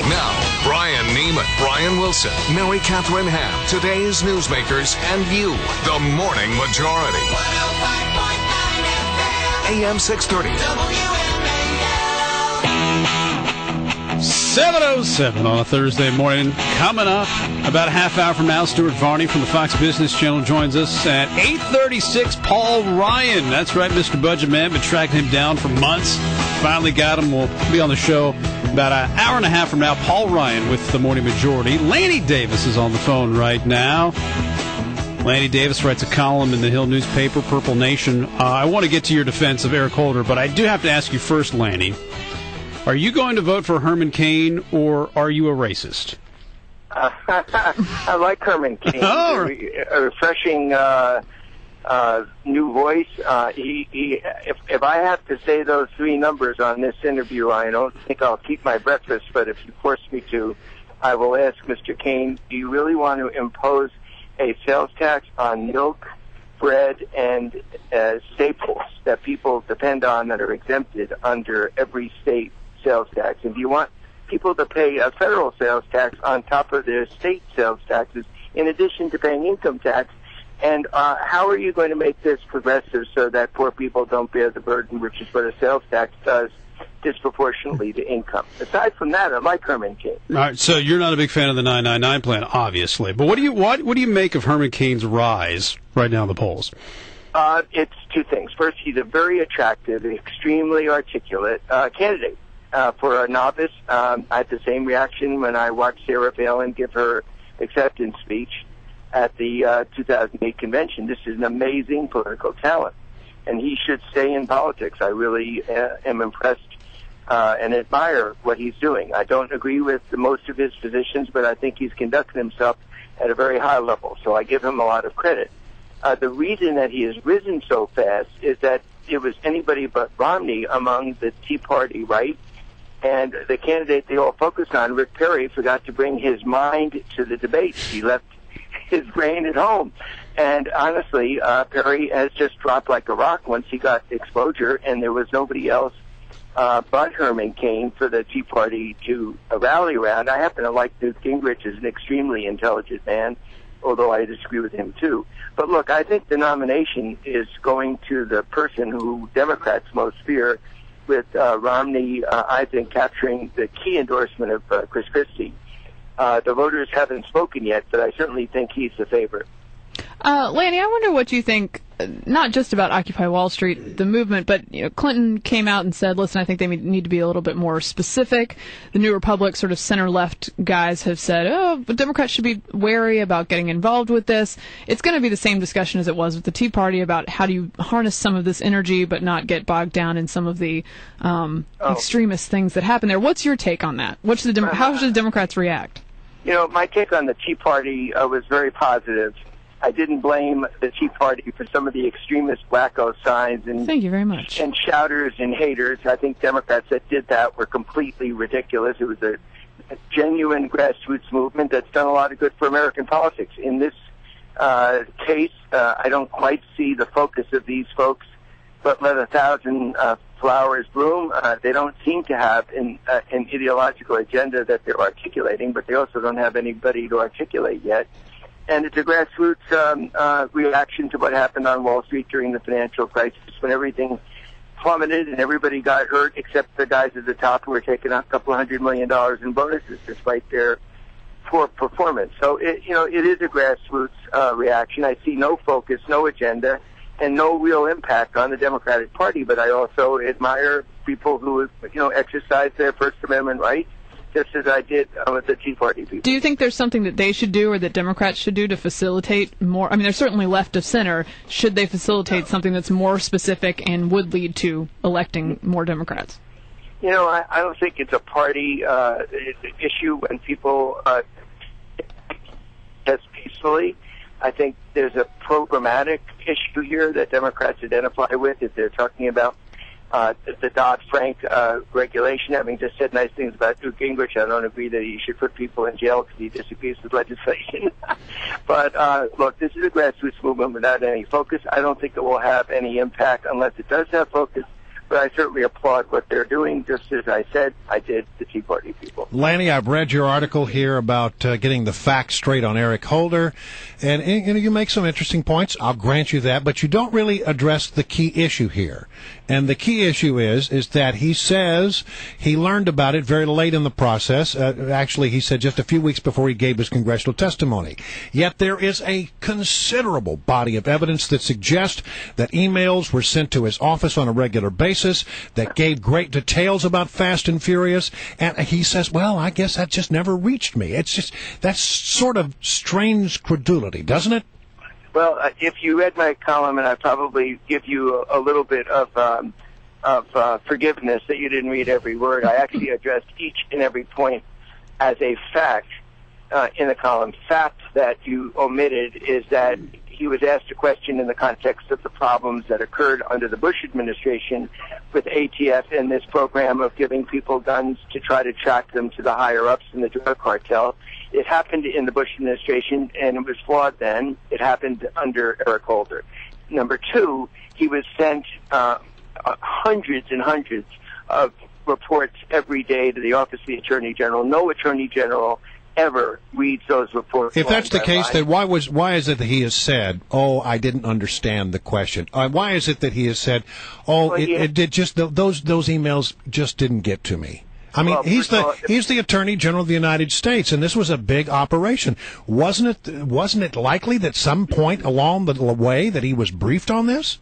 Now, Brian Neiman, Brian Wilson, Mary Catherine Ham, today's newsmakers, and you, the Morning Majority. 105.9 FM. AM 630. WMAL. 7:07 on a Thursday morning. Coming up about a half hour from now, Stuart Varney from the Fox Business Channel joins us at 8:36. Paul Ryan, that's right, Mr. Budget Man, been tracking him down for months. Finally got him. We'll be on the show about an hour and a half from now. Paul Ryan with the Morning Majority. Lanny Davis is on the phone right now. Lanny Davis writes a column in the Hill newspaper, Purple Nation. I want to get to your defense of Eric Holder, but I do have to ask you first, Lanny. Are you going to vote for Herman Cain, or are you a racist? I like Herman Cain. Oh. A refreshing new voice. If I have to say those three numbers on this interview, I don't think I'll keep my breakfast, but if you force me to, I will ask Mr. Cain, do you really want to impose a sales tax on milk, bread, and staples that people depend on that are exempted under every state sales tax? And do you want people to pay a federal sales tax on top of their state sales taxes in addition to paying income tax? And how are you going to make this progressive so that poor people don't bear the burden, which is what a sales tax does disproportionately to income? Aside from that, I like Herman Cain. All right, so you're not a big fan of the 999 plan, obviously. But what do you make of Herman Cain's rise right now in the polls? It's two things. First, he's a very attractive, extremely articulate candidate. For a novice, I had the same reaction when I watched Sarah Palin give her acceptance speech at the 2008 convention. This is an amazing political talent, and he should stay in politics. I really am impressed and admire what he's doing. I don't agree with most of his positions, but I think he's conducting himself at a very high level, so I give him a lot of credit. The reason that he has risen so fast is that it was anybody but Romney among the Tea Party right, and the candidate they all focused on, Rick Perry, forgot to bring his mind to the debate. He left his brain at home. And honestly, Perry has just dropped like a rock once he got exposure, and there was nobody else but Herman Cain for the Tea Party to rally around. I happen to like Newt Gingrich as an extremely intelligent man, although I disagree with him too. But look, I think the nomination is going to the person who Democrats most fear, with Romney, I think, capturing the key endorsement of Chris Christie. The voters haven't spoken yet, but I certainly think he's the favorite. Lanny, I wonder what you think, not just about Occupy Wall Street, the movement, but Clinton came out and said, listen, I think they need to be a little bit more specific. The New Republic sort of center-left guys have said, but Democrats should be wary about getting involved with this. It's going to be the same discussion as it was with the Tea Party about how do you harness some of this energy but not get bogged down in some of the extremist things that happen there. What's your take on that? How should Democrats react? My take on the Tea Party was very positive. I didn't blame the Tea Party for some of the extremist wacko signs and thank you very much. And shouters and haters. I think Democrats that did that were completely ridiculous. It was a genuine grassroots movement that's done a lot of good for American politics. In this case, I don't quite see the focus of these folks, but let 1,000 flowers bloom. They don't seem to have an ideological agenda that they're articulating, but they also don't have anybody to articulate yet. And it's a grassroots reaction to what happened on Wall Street during the financial crisis when everything plummeted and everybody got hurt except the guys at the top who were taking out a couple $100 million in bonuses despite their poor performance. So, it is a grassroots reaction. I see no focus, no agenda, and no real impact on the Democratic Party. But I also admire people who, exercise their First Amendment rights, just as I did with the Tea Party people. Do you think there's something that they should do or that Democrats should do to facilitate more? I mean, they're certainly left of center. Should they facilitate something that's more specific and would lead to electing more Democrats? I don't think it's a party issue when people test peacefully. I think there's a programmatic issue here that Democrats identify with if they're talking about the Dodd-Frank regulation, having just said nice things about Newt Gingrich. I don't agree that he should put people in jail because he disagrees with legislation. But, look, this is a grassroots movement without any focus. I don't think it will have any impact unless it does have focus. but I certainly applaud what they're doing, just as I said I did the Tea Party people. Lanny, I've read your article here about getting the facts straight on Eric Holder, and you make some interesting points. I'll grant you that, but you don't really address the key issue here. And the key issue is that he says he learned about it very late in the process. Actually, he said just a few weeks before he gave his congressional testimony. Yet there is a considerable body of evidence that suggests that emails were sent to his office on a regular basis that gave great details about Fast and Furious. And he says, well, I guess that just never reached me. It's just, that's sort of strange credulity, doesn't it? Well, if you read my column, and I probably give you a little bit of forgiveness that you didn't read every word, I actually addressed each and every point as a fact in the column. Fact that you omitted is that he was asked a question in the context of the problems that occurred under the Bush administration with ATF and this program of giving people guns to try to track them to the higher-ups in the drug cartel. It happened in the Bush administration, and it was flawed then. It happened under Eric Holder. Number two, he was sent hundreds and hundreds of reports every day to the Office of the Attorney General. No Attorney General ever reads those reports. If that's the case, then why is it that he has said, "Oh, I didn't understand the question"? Why is it that he has said, "Oh, well, it did just those emails just didn't get to me"? I mean, he's the Attorney General of the United States, and this was a big operation. Wasn't it likely that some point along the way that he was briefed on this?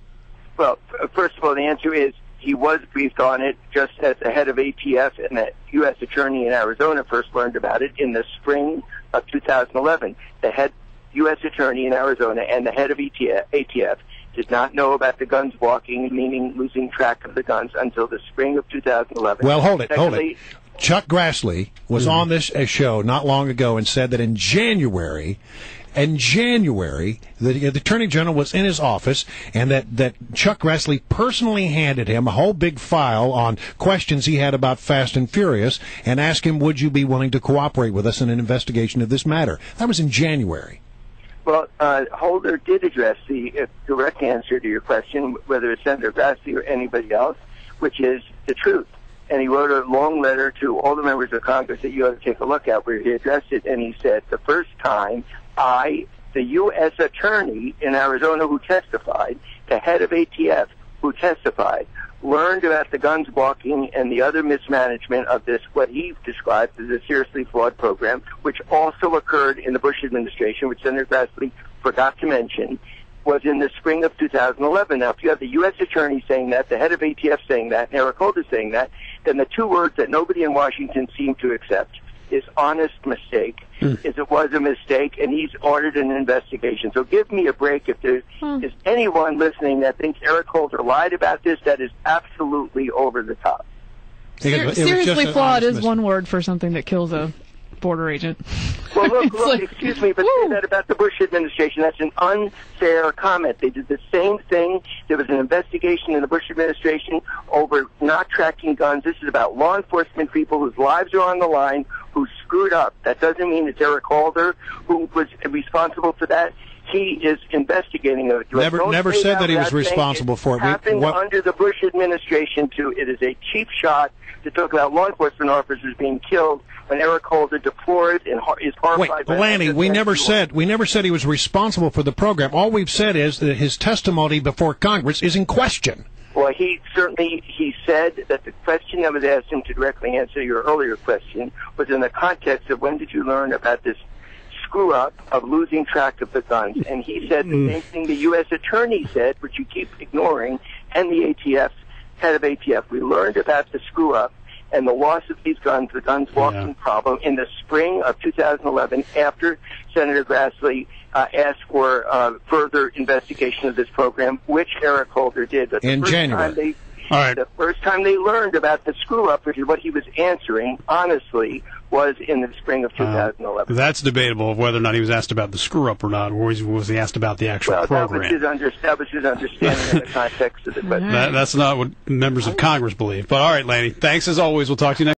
Well, first of all, the answer is he was briefed on it just as the head of ATF and the U.S. Attorney in Arizona first learned about it in the spring of 2011. The head U.S. Attorney in Arizona and the head of ATF did not know about the guns walking, meaning losing track of the guns, until the spring of 2011. Well, hold it. Chuck Grassley was on this show not long ago and said that in January, the Attorney General was in his office, and that Chuck Grassley personally handed him a whole big file on questions he had about Fast and Furious and asked him, would you be willing to cooperate with us in an investigation of this matter? That was in January. Well, Holder did address the direct answer to your question, whether it's Senator Grassley or anybody else, which is the truth. And he wrote a long letter to all the members of Congress that you ought to take a look at, where he addressed it, and he said, the first time the U.S. Attorney in Arizona who testified, the head of ATF who testified, learned about the guns walking and the other mismanagement of this, what he described as a seriously flawed program, which also occurred in the Bush administration, which Senator Grassley forgot to mention, was in the spring of 2011. Now, if you have the U.S. Attorney saying that, the head of ATF saying that, and Eric Holder saying that, then the two words that nobody in Washington seemed to accept is honest mistake, is it was a mistake, and he's ordered an investigation. So give me a break. If there is anyone listening that thinks Eric Holder lied about this, that is absolutely over the top. Seriously flawed is one word for something that kills a border agent. Well, look, excuse me, but say that about the Bush administration. That's an unfair comment. They did the same thing. There was an investigation in the Bush administration over not tracking guns. This is about law enforcement people whose lives are on the line, who screwed up. That doesn't mean it's Eric Holder who was responsible for that. He is investigating it. Never said that he was responsible for it. Happened under the Bush administration, too. It is a cheap shot to talk about law enforcement officers being killed when Eric Holder deplored and is horrified. Wait, Lanny, we never said he was responsible for the program. All we've said is that his testimony before Congress is in question. Well, he said that the question that was asked him to directly answer your earlier question was in the context of when did you learn about this screw-up of losing track of the guns. And he said the same thing the U.S. Attorney said, which you keep ignoring, and the head of ATF. We learned about the screw-up and the loss of these guns, the guns walking problem, in the spring of 2011 after Senator Grassley asked for further investigation of this program, which Eric Holder did. But in January. The first time they learned about the screw-up, which is what he was answering, honestly, was in the spring of 2011. That's debatable of whether or not he was asked about the screw-up or not, or was he asked about the actual program. That was his understanding in the context of the question. That's not what members of Congress believe. But all right, Lanny, thanks as always. We'll talk to you next.